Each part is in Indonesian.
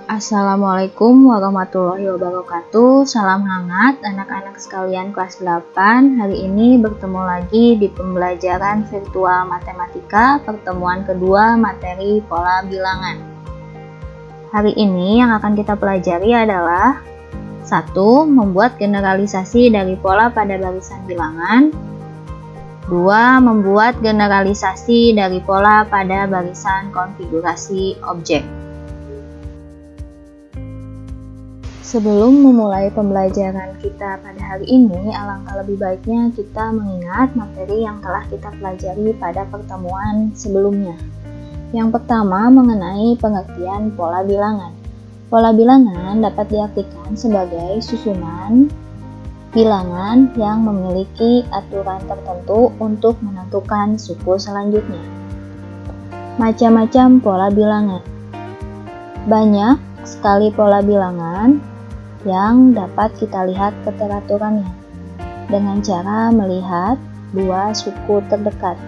Assalamualaikum warahmatullahi wabarakatuh. Salam hangat anak-anak sekalian kelas 8. Hari ini bertemu lagi di pembelajaran virtual matematika pertemuan kedua materi pola bilangan. Hari ini yang akan kita pelajari adalah 1. Membuat generalisasi dari pola pada barisan bilangan. 2. Membuat generalisasi dari pola pada barisan konfigurasi objek. Sebelum memulai pembelajaran kita pada hari ini, alangkah lebih baiknya kita mengingat materi yang telah kita pelajari pada pertemuan sebelumnya. Yang pertama, mengenai pengertian pola bilangan. Pola bilangan dapat diartikan sebagai susunan bilangan yang memiliki aturan tertentu untuk menentukan suku selanjutnya. Macam-macam pola bilangan. Banyak sekali pola bilangan yang dapat kita lihat keteraturannya dengan cara melihat dua suku terdekat.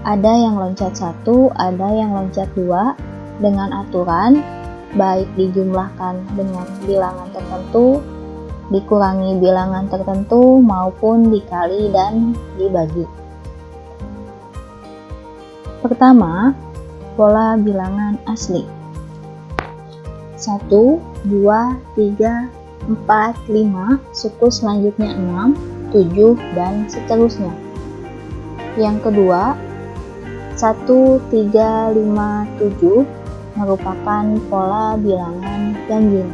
Ada yang loncat 1, ada yang loncat 2 dengan aturan baik dijumlahkan dengan bilangan tertentu, dikurangi bilangan tertentu, maupun dikali dan dibagi. Pertama, pola bilangan asli. 1, 2, 3, 4, 5, suku selanjutnya 6, 7, dan seterusnya. Yang kedua, 1, 3, 5, 7 merupakan pola bilangan ganjil.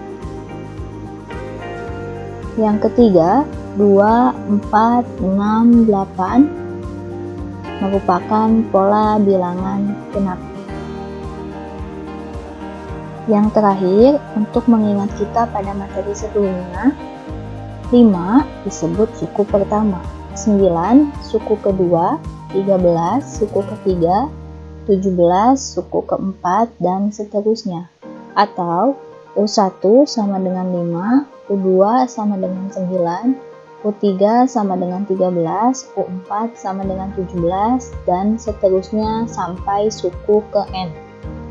Yang ketiga, 2, 4, 6, 8 merupakan pola bilangan genap. Yang terakhir, untuk mengingat kita pada materi sebelumnya, 5 disebut suku pertama, 9 suku kedua, 13 suku ketiga, 17 suku keempat, dan seterusnya. Atau U1 sama dengan 5, U2 sama dengan 9, U3 sama dengan 13, U4 sama dengan 17, dan seterusnya sampai suku ke N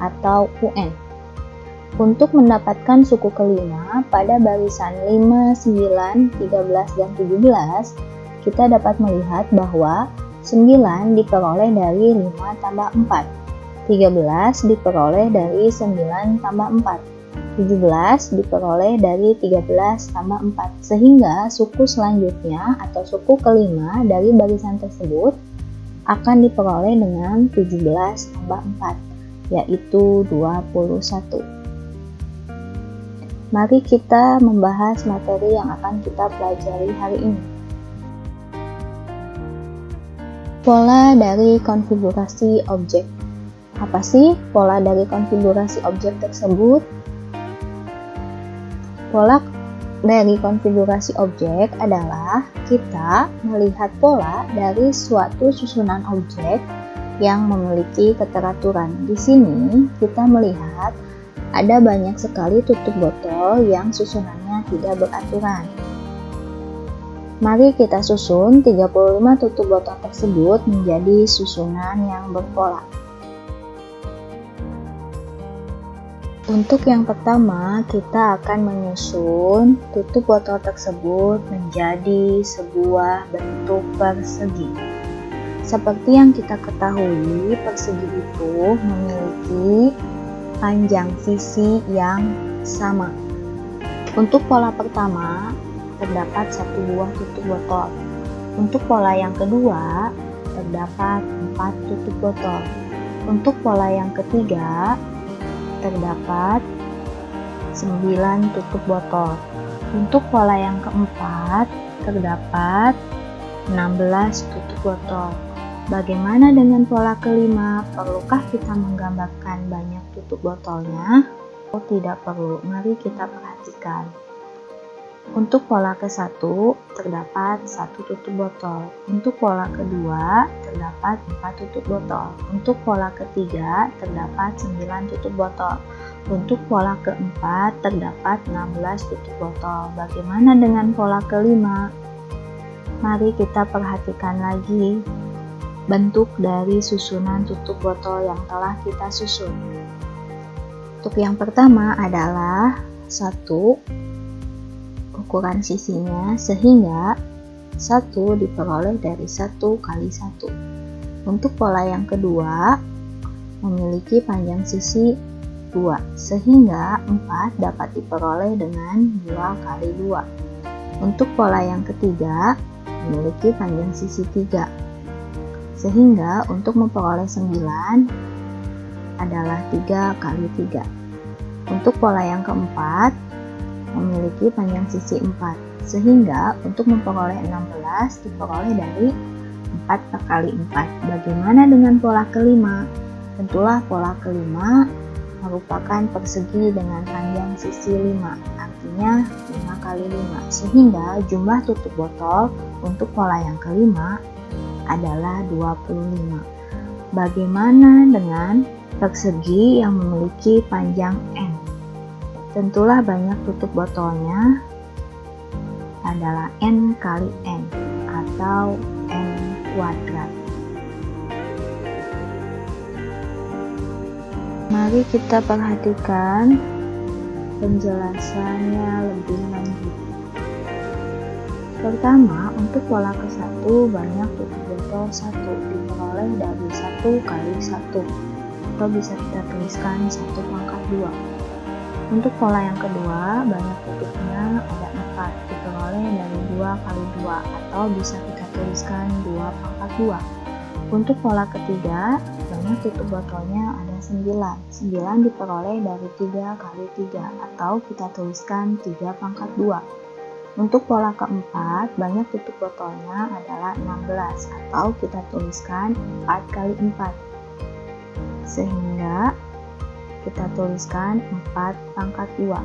atau UN. Untuk mendapatkan suku kelima pada barisan 5, 9, 13, dan 17, kita dapat melihat bahwa 9 diperoleh dari 5 tambah 4, 13 diperoleh dari 9 tambah 4, 17 diperoleh dari 13 tambah 4, sehingga suku selanjutnya atau suku kelima dari barisan tersebut akan diperoleh dengan 17 tambah 4, yaitu 21. Mari kita membahas materi yang akan kita pelajari hari ini. Pola dari konfigurasi objek. Apa sih pola dari konfigurasi objek tersebut? Pola dari konfigurasi objek adalah kita melihat pola dari suatu susunan objek yang memiliki keteraturan. Di sini kita melihat ada banyak sekali tutup botol yang susunannya tidak beraturan. Mari kita susun 35 tutup botol tersebut menjadi susunan yang berpola. Untuk yang pertama, kita akan menyusun tutup botol tersebut menjadi sebuah bentuk persegi. Seperti yang kita ketahui, persegi itu memiliki panjang sisi yang sama. Untuk pola pertama, terdapat satu buah tutup botol. Untuk pola yang kedua, terdapat 4 tutup botol. Untuk pola yang ketiga, terdapat 9 tutup botol. Untuk pola yang keempat, terdapat 16 tutup botol. Bagaimana dengan pola kelima? Perlukah kita menggambarkan banyak tutup botolnya? Oh, tidak perlu. Mari kita perhatikan. Untuk pola ke-1, terdapat 1 tutup botol. Untuk pola kedua, terdapat 4 tutup botol. Untuk pola ketiga, terdapat 9 tutup botol. Untuk pola keempat, terdapat 16 tutup botol. Bagaimana dengan pola kelima? Mari kita perhatikan lagi bentuk dari susunan tutup botol yang telah kita susun. Untuk yang pertama adalah 1 ukuran sisinya, sehingga 1 diperoleh dari 1 kali 1. Untuk pola yang kedua, memiliki panjang sisi 2, sehingga 4 dapat diperoleh dengan 2 kali 2. Untuk pola yang ketiga, memiliki panjang sisi 3, sehingga untuk memperoleh 9 adalah 3 kali 3. Untuk pola yang keempat, memiliki panjang sisi 4, sehingga untuk memperoleh 16 diperoleh dari 4 kali 4. Bagaimana dengan pola kelima? Tentulah pola kelima merupakan persegi dengan panjang sisi 5, artinya 5 kali 5, sehingga jumlah tutup botol untuk pola yang kelima adalah 25. Bagaimana dengan persegi yang memiliki panjang N? Tentulah banyak tutup botolnya adalah N kali N atau N kuadrat. Mari kita perhatikan penjelasannya lebih lanjut. Pertama, untuk pola ke-1 banyak tutup botol 1 diperoleh dari 1 kali 1, atau bisa kita tuliskan 1 pangkat 2. Untuk pola yang kedua, banyak tutupnya ada 4, diperoleh dari 2 kali 2, atau bisa kita tuliskan 2 pangkat 2. Untuk pola ketiga, banyak tutup botolnya ada 9 diperoleh dari 3 kali 3, atau kita tuliskan 3 pangkat 2. Untuk pola keempat, banyak tutup botolnya adalah 16, atau kita tuliskan 4 kali 4, sehingga kita tuliskan 4 pangkat 2.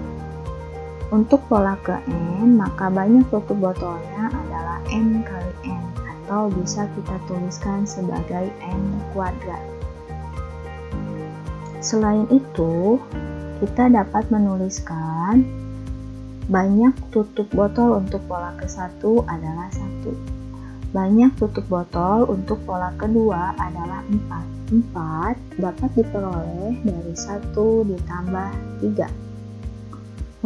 Untuk pola ke N, maka banyak tutup botolnya adalah N kali N, atau bisa kita tuliskan sebagai N kuadrat. Selain itu, kita dapat menuliskan banyak tutup botol untuk pola ke-1 adalah 1. Banyak tutup botol untuk pola kedua adalah 4. 4 dapat diperoleh dari 1 ditambah 3.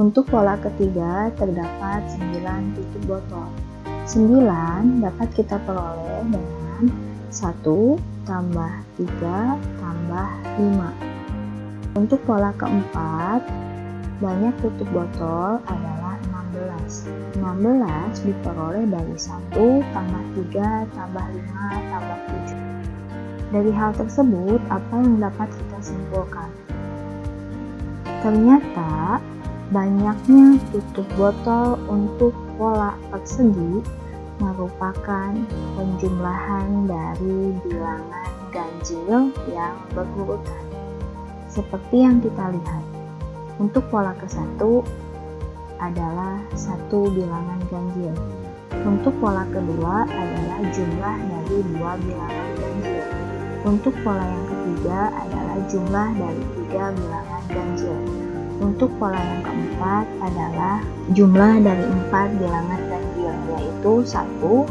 Untuk pola ketiga terdapat 9 tutup botol. 9 dapat kita peroleh dengan 1 tambah 3 tambah 5. Untuk pola keempat, banyak tutup botol adalah 16. 16 diperoleh dari 1 tambah 3 tambah 5 tambah 7. Dari hal tersebut, apa yang dapat kita simpulkan? Ternyata, banyaknya tutup botol untuk pola persegi merupakan penjumlahan dari bilangan ganjil yang berurutan. Seperti yang kita lihat, untuk pola ke-1 adalah 1 bilangan ganjil. Untuk pola kedua adalah jumlah dari 2 bilangan ganjil. Untuk pola yang ketiga adalah jumlah dari 3 bilangan ganjil. Untuk pola yang keempat adalah jumlah dari 4 bilangan ganjil, yaitu 1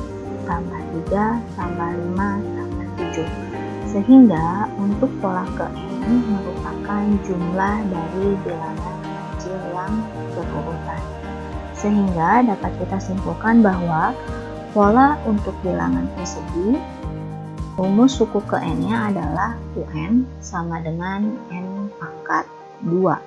tambah 3 tambah 5 tambah 7. Sehingga untuk pola ke N merupakan jumlah dari bilangan ganjil yang berurutan. Sehingga dapat kita simpulkan bahwa pola untuk bilangan persegi, rumus suku ke N-nya adalah UN sama dengan N pangkat 2.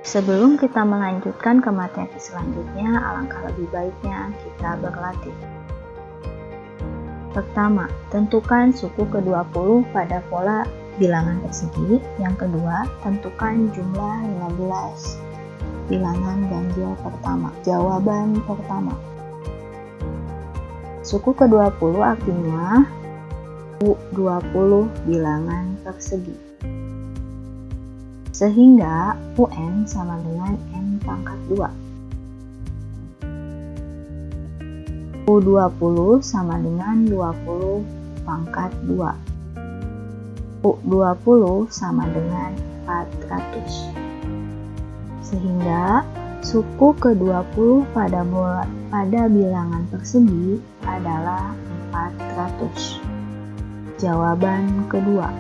Sebelum kita melanjutkan ke materi selanjutnya, alangkah lebih baiknya kita berlatih. Pertama, tentukan suku ke-20 pada pola bilangan persegi. Yang kedua, tentukan jumlah 15 bilangan ganjil pertama. Jawaban pertama. Suku ke-20 artinya 20 bilangan persegi. Sehingga UN sama dengan N pangkat 2. U20 sama dengan 20 pangkat 2. U20 sama dengan 400. Sehingga suku ke-20 pada bilangan persegi adalah 400. Jawaban kedua.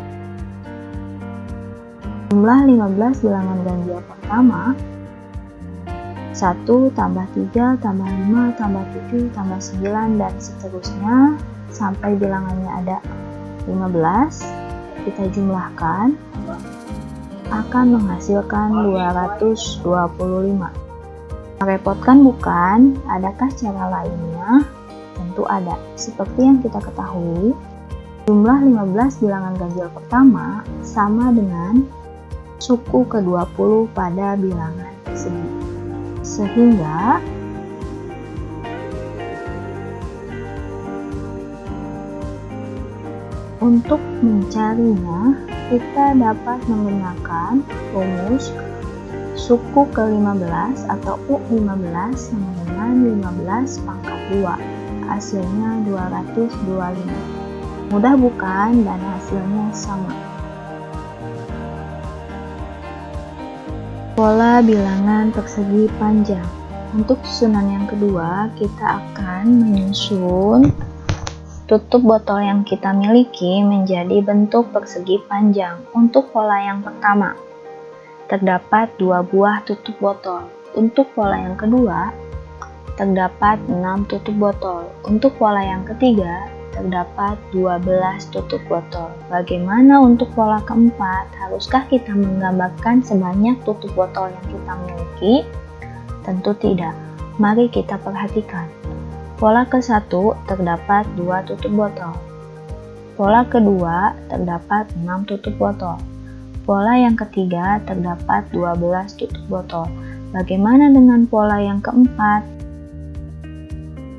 Jumlah 15 bilangan ganjil pertama 1 tambah 3 tambah 5 tambah 7 tambah 9 dan seterusnya sampai bilangannya ada 15, kita jumlahkan akan menghasilkan 225. Merepotkan bukan? Adakah cara lainnya? Tentu ada. Seperti yang kita ketahui, jumlah 15 bilangan ganjil pertama sama dengan suku ke-20 pada bilangan segi. Sehingga untuk mencarinya, kita dapat menggunakan rumus suku ke-15 atau U15 sama dengan 15 pangkat 2. Hasilnya 225. Mudah bukan? Dan hasilnya sama. Pola bilangan persegi panjang. Untuk susunan yang kedua, kita akan menyusun tutup botol yang kita miliki menjadi bentuk persegi panjang. Untuk pola yang pertama, terdapat 2 buah tutup botol. Untuk pola yang kedua, terdapat 6 tutup botol. Untuk pola yang ketiga, terdapat 12 tutup botol. Bagaimana untuk pola keempat? Haruskah kita menggambarkan sebanyak tutup botol yang kita miliki? Tentu tidak. Mari kita perhatikan. Pola ke-1 terdapat 2 tutup botol. Pola kedua terdapat 6 tutup botol. Pola yang ketiga terdapat 12 tutup botol. Bagaimana dengan pola yang keempat?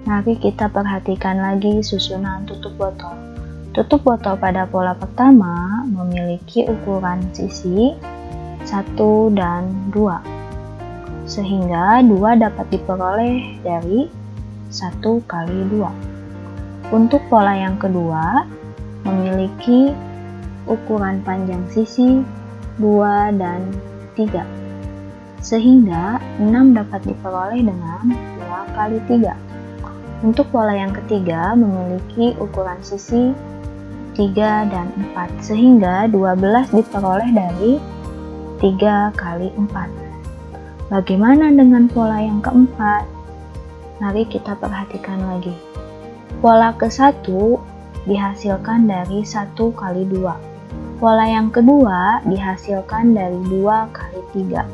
Mari kita perhatikan lagi susunan tutup botol. Tutup botol pada pola pertama memiliki ukuran sisi 1 dan 2. Sehingga 2 dapat diperoleh dari 1 kali 2. Untuk pola yang kedua memiliki ukuran panjang sisi 2 dan 3. Sehingga 6 dapat diperoleh dengan 2 kali 3. Untuk pola yang ketiga memiliki ukuran sisi 3 dan 4. Sehingga 12 diperoleh dari 3 kali 4. Bagaimana dengan pola yang keempat? Mari kita perhatikan lagi. Pola ke-1 dihasilkan dari 1 kali 2. Pola yang kedua dihasilkan dari 2 kali 3.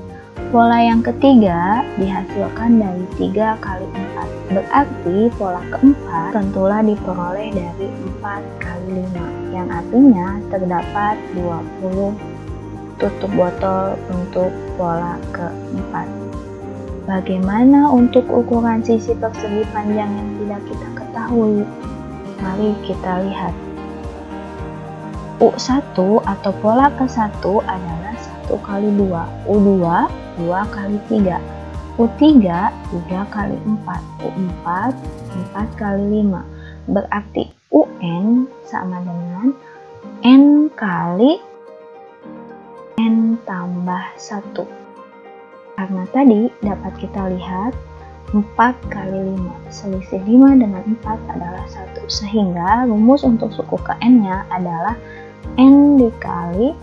Pola yang ketiga dihasilkan dari 3 kali 4. Berarti pola keempat tentulah diperoleh dari 4 kali 5. Yang artinya terdapat 20 tutup botol untuk pola keempat. Bagaimana untuk ukuran sisi persegi panjang yang tidak kita ketahui? Mari kita lihat. U1 atau pola ke-1 adalah 1 kali 2. U2, 2 kali 3. U3, 3 kali 4. U4, 4 kali 5. Berarti UN sama dengan N kali N tambah 1. Karena tadi dapat kita lihat 4 kali 5. Selisih 5 dengan 4 adalah 1. Sehingga rumus untuk suku ke N-nya adalah N dikali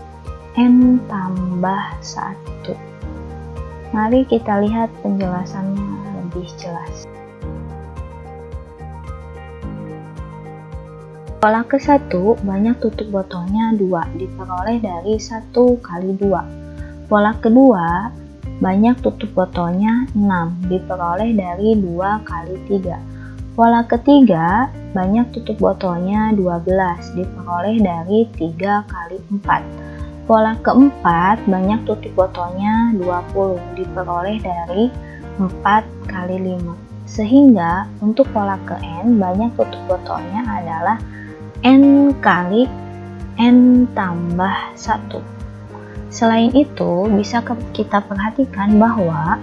N tambah 1. Mari kita lihat penjelasannya lebih jelas. Pola ke-1 banyak tutup botolnya 2, diperoleh dari 1 kali 2. Pola kedua banyak tutup botolnya 6, diperoleh dari 2 kali 3. Pola ketiga, banyak tutup botolnya 12, diperoleh dari 3 kali 4. Pola keempat, banyak tutup botolnya 20, diperoleh dari 4 kali 5. Sehingga untuk pola ke N, banyak tutup botolnya adalah N kali N tambah 1. Selain itu, bisa kita perhatikan bahwa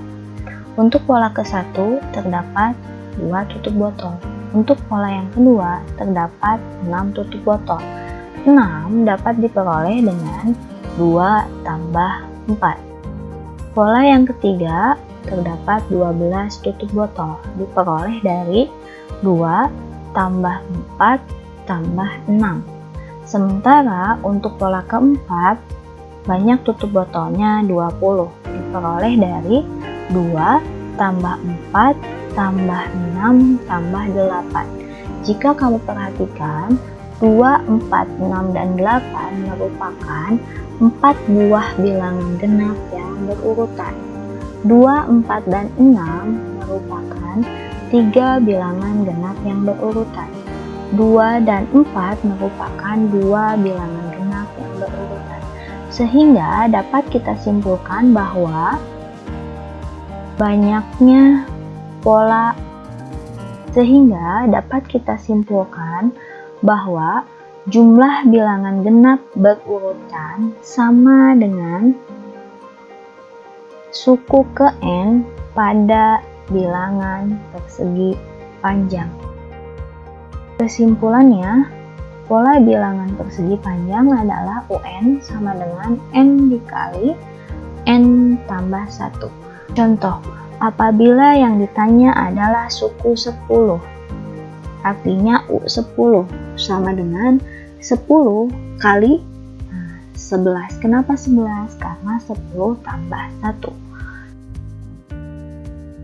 untuk pola ke-1 terdapat 2 tutup botol. Untuk pola yang kedua terdapat 6 tutup botol. 6 dapat diperoleh dengan 2 tambah 4. Pola yang ketiga terdapat 12 tutup botol, diperoleh dari 2 tambah 4 tambah 6. Sementara untuk pola keempat banyak tutup botolnya 20, diperoleh dari 2 tambah 4 tambah 6 tambah 8. Jika kamu perhatikan, 2, 4, 6, dan 8 merupakan 4 buah bilangan genap yang berurutan. 2, 4, dan 6 merupakan 3 bilangan genap yang berurutan. 2 dan 4 merupakan 2 bilangan genap yang berurutan. Sehingga dapat kita simpulkan bahwa banyaknya pola jumlah bilangan genap berurutan sama dengan suku ke N pada bilangan persegi panjang. Kesimpulannya, pola bilangan persegi panjang adalah UN sama dengan N dikali N tambah 1. Contoh, apabila yang ditanya adalah suku 10, artinya U10 sama dengan 10 kali 11. Kenapa 11? Karena 10 tambah 1.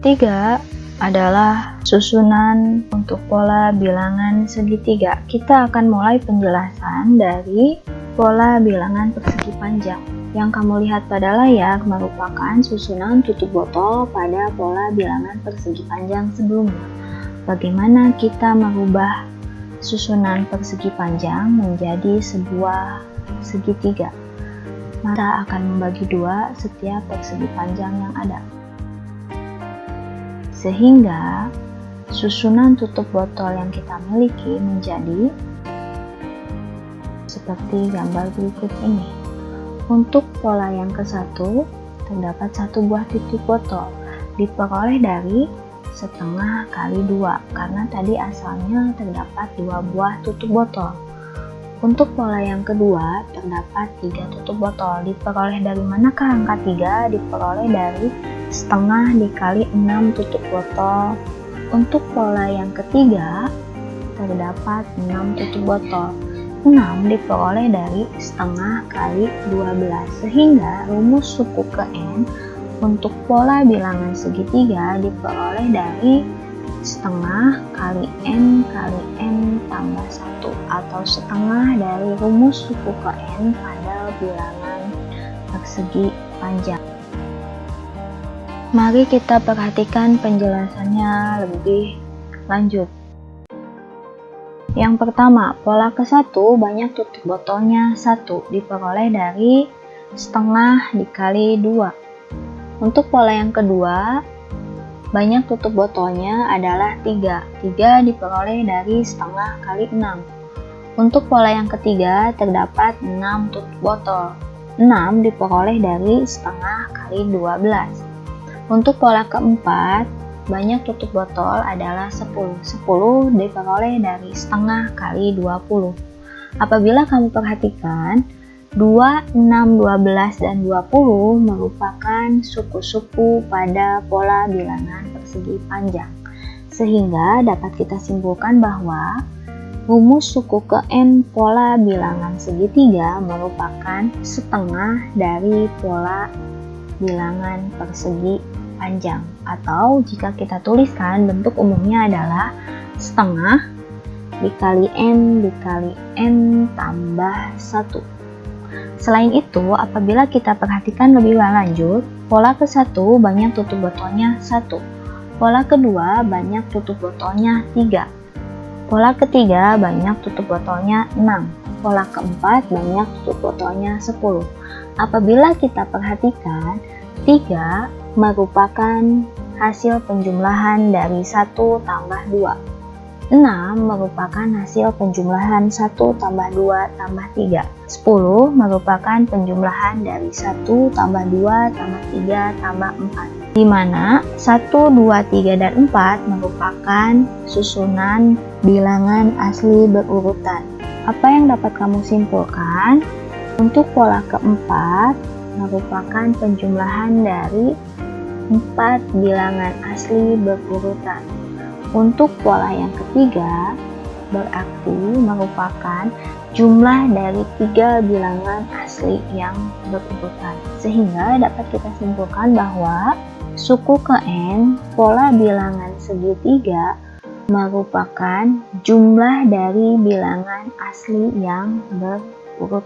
3 adalah susunan untuk pola bilangan segitiga. Kita akan mulai penjelasan dari pola bilangan persegi panjang. Yang kamu lihat pada layar merupakan susunan tutup botol pada pola bilangan persegi panjang sebelumnya. Bagaimana kita merubah susunan persegi panjang menjadi sebuah segitiga? Kita akan membagi 2 setiap persegi panjang yang ada. Sehingga susunan tutup botol yang kita miliki menjadi seperti gambar berikut ini. Untuk pola yang ke-1, terdapat 1 buah tutup botol, diperoleh dari setengah kali 2, karena tadi asalnya terdapat 2 buah tutup botol. Untuk pola yang kedua, terdapat 3 tutup botol, diperoleh dari manakah angka 3? Diperoleh dari setengah dikali 6 tutup botol. Untuk pola yang ketiga, terdapat 6 tutup botol. 6 diperoleh dari setengah kali 12, sehingga rumus suku ke N untuk pola bilangan segitiga diperoleh dari setengah kali N tambah 1, atau setengah dari rumus suku ke N pada bilangan persegi panjang. Mari kita perhatikan penjelasannya lebih lanjut. Yang pertama, pola ke-1 banyak tutup botolnya 1, diperoleh dari setengah dikali 2. Untuk pola yang kedua, banyak tutup botolnya adalah 3. 3 diperoleh dari setengah kali 6. Untuk pola yang ketiga, terdapat 6 tutup botol. 6 diperoleh dari setengah kali 12. Untuk pola keempat, banyak tutup botol adalah 10. 10 diperoleh dari setengah kali 20. Apabila kamu perhatikan, 2, 6, 12, dan 20 merupakan suku-suku pada pola bilangan persegi panjang. Sehingga dapat kita simpulkan bahwa rumus suku ke N pola bilangan segitiga merupakan setengah dari pola bilangan persegi panjang, atau jika kita tuliskan bentuk umumnya adalah setengah dikali N tambah 1. Selain itu, apabila kita perhatikan lebih lanjut, pola ke-1 banyak tutup botolnya 1. Pola kedua banyak tutup botolnya 3. Pola ketiga banyak tutup botolnya 6. Pola keempat banyak tutup botolnya 10. Apabila kita perhatikan, 3 merupakan hasil penjumlahan dari 1 tambah 2. 6 merupakan hasil penjumlahan 1 tambah 2 tambah 3. 10 merupakan penjumlahan dari 1 tambah 2 tambah 3 tambah 4. Di mana 1, 2, 3, dan 4 merupakan susunan bilangan asli berurutan. Apa yang dapat kamu simpulkan? Untuk pola keempat merupakan penjumlahan dari 4 bilangan asli berurutan. Untuk pola yang ketiga berarti merupakan jumlah dari 3 bilangan asli yang berurutan. Sehingga dapat kita simpulkan bahwa suku ke N, pola bilangan segitiga, merupakan jumlah dari bilangan asli yang berurut.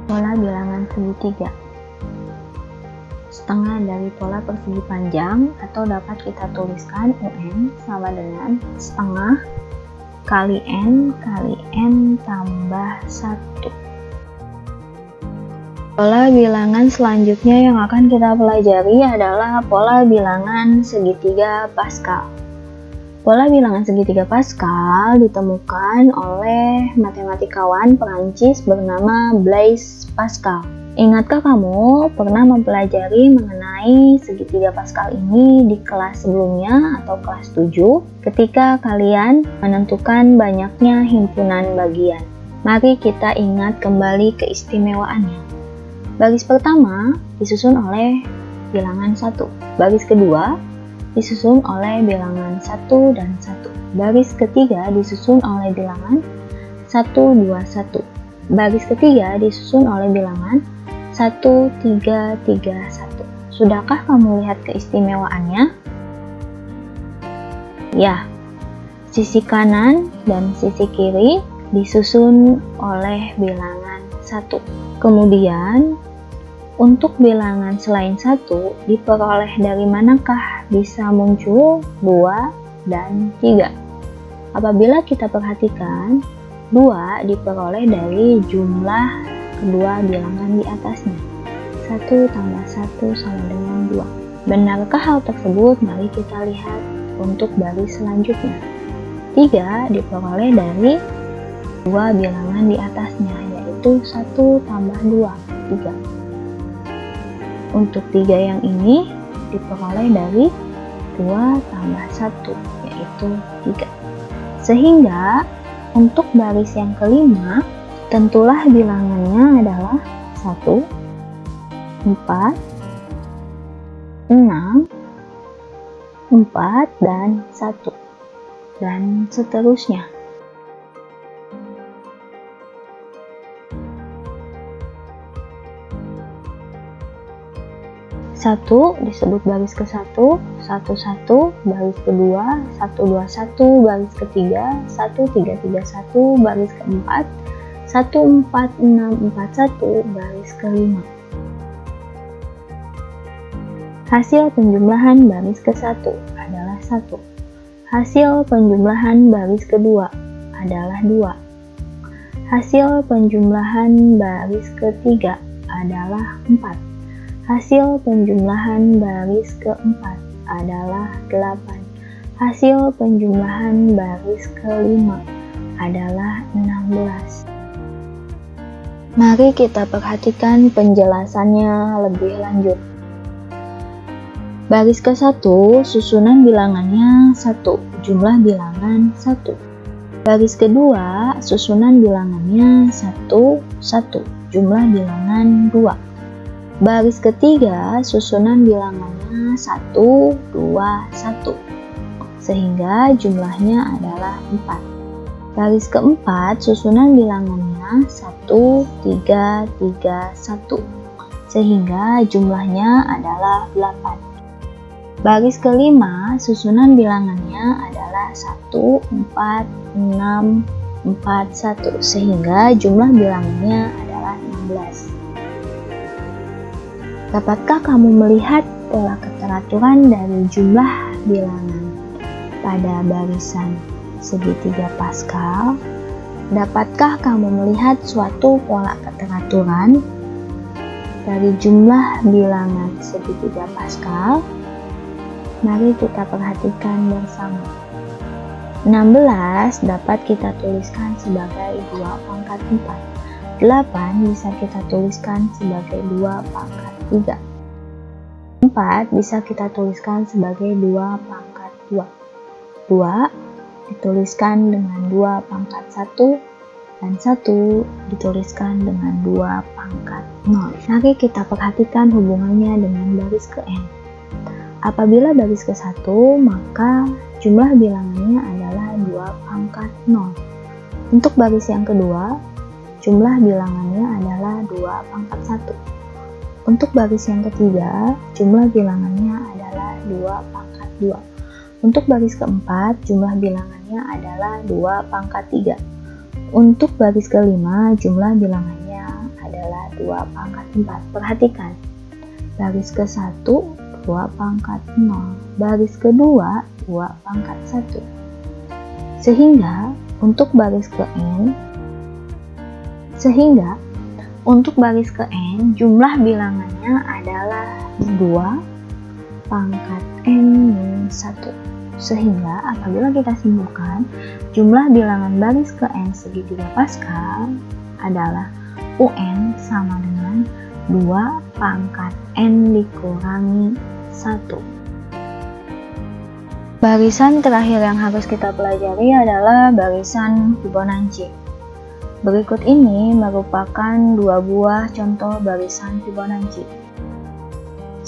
Pola bilangan segitiga. Setengah dari pola persegi panjang, atau dapat kita tuliskan UN sama dengan setengah kali N tambah 1. Pola bilangan selanjutnya yang akan kita pelajari adalah pola bilangan segitiga Pascal. Pola bilangan segitiga Pascal ditemukan oleh matematikawan Perancis bernama Blaise Pascal. Ingatkah kamu pernah mempelajari mengenai segitiga Pascal ini di kelas sebelumnya atau kelas 7 ketika kalian menentukan banyaknya himpunan bagian? Mari kita ingat kembali keistimewaannya. Baris pertama disusun oleh bilangan 1. Baris kedua disusun oleh bilangan 1 dan 1. Baris ketiga disusun oleh bilangan 1, 2, 1. Baris ketiga disusun oleh bilangan 1, 3, 3, 1. Sudahkah kamu lihat keistimewaannya? Ya, sisi kanan dan sisi kiri disusun oleh bilangan 1. Kemudian, untuk bilangan selain 1 diperoleh dari manakah bisa muncul 2 dan 3? Apabila kita perhatikan, 2 diperoleh dari jumlah kedua bilangan di atasnya. 1 tambah 1 sama dengan 2. Benarkah hal tersebut? Mari kita lihat untuk baris selanjutnya. 3 diperoleh dari dua bilangan di atasnya, yaitu 1 tambah 2, 3. Untuk 3 yang ini diperoleh dari 2 tambah 1, yaitu 3. Sehingga untuk baris yang kelima, tentulah bilangannya adalah 1, 4, 6, 4, dan 1. Dan seterusnya. Satu disebut baris ke-1, 1, 1, baris kedua, 1, 2, 1, baris ketiga, 1, 3, 3, 1, baris keempat, 1, 4, 6, 4, 1, baris kelima. Hasil penjumlahan baris ke-1 adalah 1. Hasil penjumlahan baris kedua adalah 2. Hasil penjumlahan baris ketiga adalah 4. Hasil penjumlahan baris keempat adalah 8. Hasil penjumlahan baris kelima adalah 16. Mari kita perhatikan penjelasannya lebih lanjut. Baris ke-1, susunan bilangannya 1, jumlah bilangan 1. Baris kedua, susunan bilangannya 1, 1, jumlah bilangan 2. Baris ketiga, susunan bilangannya 1, 2, 1, sehingga jumlahnya adalah 4. Baris keempat, susunan bilangannya 1, 3, 3, 1, sehingga jumlahnya adalah 8. Baris kelima, susunan bilangannya adalah 1, 4, 6, 4, 1, sehingga jumlah bilangannya adalah 16. Dapatkah kamu melihat pola keteraturan dari jumlah bilangan pada barisan segitiga Pascal? Dapatkah kamu melihat suatu pola keteraturan dari jumlah bilangan segitiga Pascal? Mari kita perhatikan bersama. 16 dapat kita tuliskan sebagai 2 pangkat 4. 8 bisa kita tuliskan sebagai 2 pangkat 3. 4 bisa kita tuliskan sebagai 2 pangkat 2. 2 dituliskan dengan 2 pangkat 1 dan 1 dituliskan dengan 2 pangkat 0. Mari kita perhatikan hubungannya dengan baris ke N. Apabila baris ke-1, maka jumlah bilangannya adalah 2 pangkat 0. Untuk baris yang kedua, jumlah bilangannya adalah 2 pangkat 1. Untuk baris yang ketiga, jumlah bilangannya adalah 2 pangkat 2. Untuk baris keempat, jumlah bilangannya adalah 2 pangkat 3. Untuk baris kelima, jumlah bilangannya adalah 2 pangkat 4. Perhatikan, baris ke-1, 2 pangkat 0. Baris kedua, 2 pangkat 1. Sehingga, untuk baris ke-n, jumlah bilangannya adalah 2 pangkat n-1. Sehingga, apabila kita simpulkan, jumlah bilangan baris ke-n segi 3 Paskal adalah UN sama dengan 2 pangkat n dikurangi 1. Barisan terakhir yang harus kita pelajari adalah barisan Fibonacci. Berikut ini merupakan 2 buah contoh barisan Fibonacci.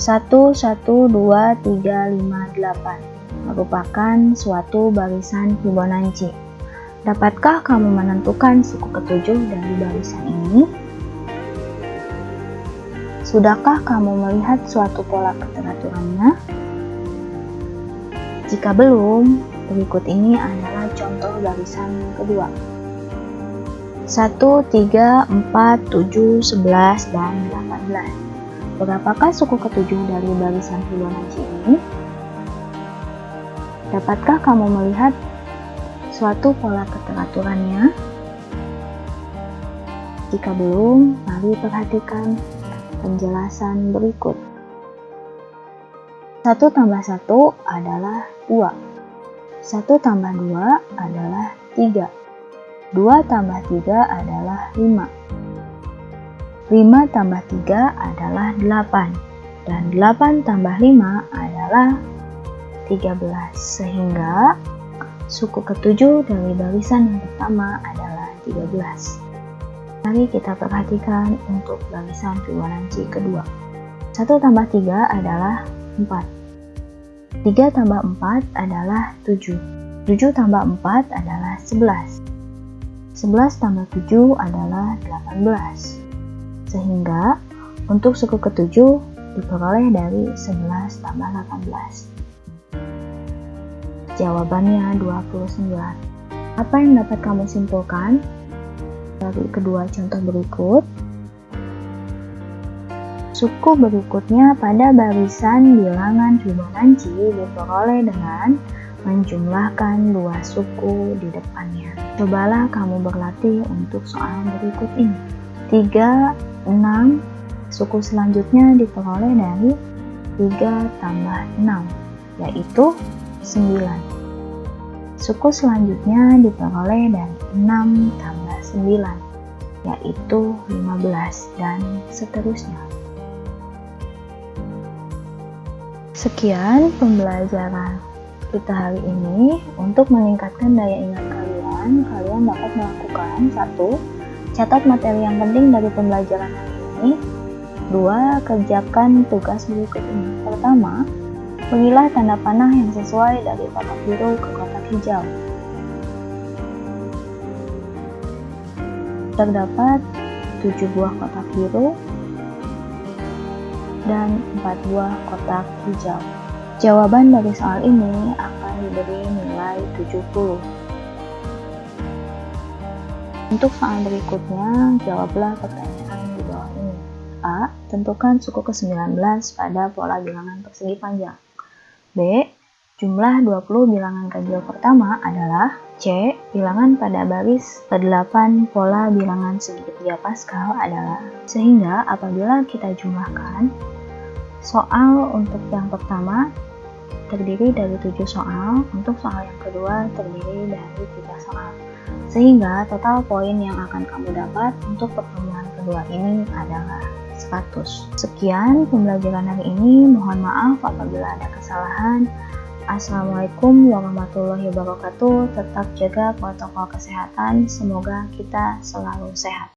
1, 1, 2, 3, 5, 8 merupakan suatu barisan Fibonacci. Dapatkah kamu menentukan suku ketujuh dari barisan ini? Sudahkah kamu melihat suatu pola keteraturannya? Jika belum, berikut ini adalah contoh barisan kedua. 1, 3, 4, 7, 11, dan 18. Berapakah suku ketujuh dari barisan Fibonacci ini? Dapatkah kamu melihat suatu pola keteraturannya? Jika belum, mari perhatikan penjelasan berikut. 1 tambah 1 adalah 2. 1 tambah 2 adalah 3. 2 tambah 3 adalah 5. 5 tambah 3 adalah 8. Dan 8 tambah 5 adalah 13. Sehingga suku ketujuh dari barisan yang pertama adalah 13. Mari kita perhatikan untuk barisan Fibonacci kedua. 1 tambah 3 adalah 4. 3 tambah 4 adalah 7. 7 tambah 4 adalah 11. 11 tambah 7 adalah 18. Sehingga untuk suku ketujuh diperoleh dari 11 tambah 18. Jawabannya 29. Apa yang dapat kamu simpulkan dari kedua contoh berikut? Suku berikutnya pada barisan bilangan Fibonacci diperoleh dengan menjumlahkan 2 suku di depannya. Cobalah kamu berlatih untuk soal berikut ini. 3, 6, suku selanjutnya diperoleh dari 3 tambah 6, yaitu 9. Suku selanjutnya diperoleh dari 6 tambah 9, yaitu 15, dan seterusnya. Sekian pembelajaran kita hari ini. Untuk meningkatkan daya ingat kalian dapat melakukan 1. Catat materi yang penting dari pembelajaran hari ini. 2. Kerjakan tugas berikut ini. Pertama, pilihlah tanda panah yang sesuai dari kotak biru ke kotak hijau. Terdapat 7 buah kotak biru dan 4 buah kotak hijau. Jawaban dari soal ini akan diberi nilai 70. Untuk soal berikutnya, jawablah pertanyaan di bawah ini. A. Tentukan suku ke-19 pada pola bilangan persegi panjang. B. Jumlah 20 bilangan ganjil pertama adalah. C. Bilangan pada baris ke-8 pola bilangan segi 3 Paskal adalah. Sehingga apabila kita jumlahkan, soal untuk yang pertama terdiri dari 7 soal, untuk soal yang kedua terdiri dari 3 soal. Sehingga total poin yang akan kamu dapat untuk pertemuan kedua ini adalah 100. Sekian pembelajaran hari ini, mohon maaf apabila ada kesalahan. Assalamualaikum warahmatullahi wabarakatuh. Tetap jaga protokol kesehatan, semoga kita selalu sehat.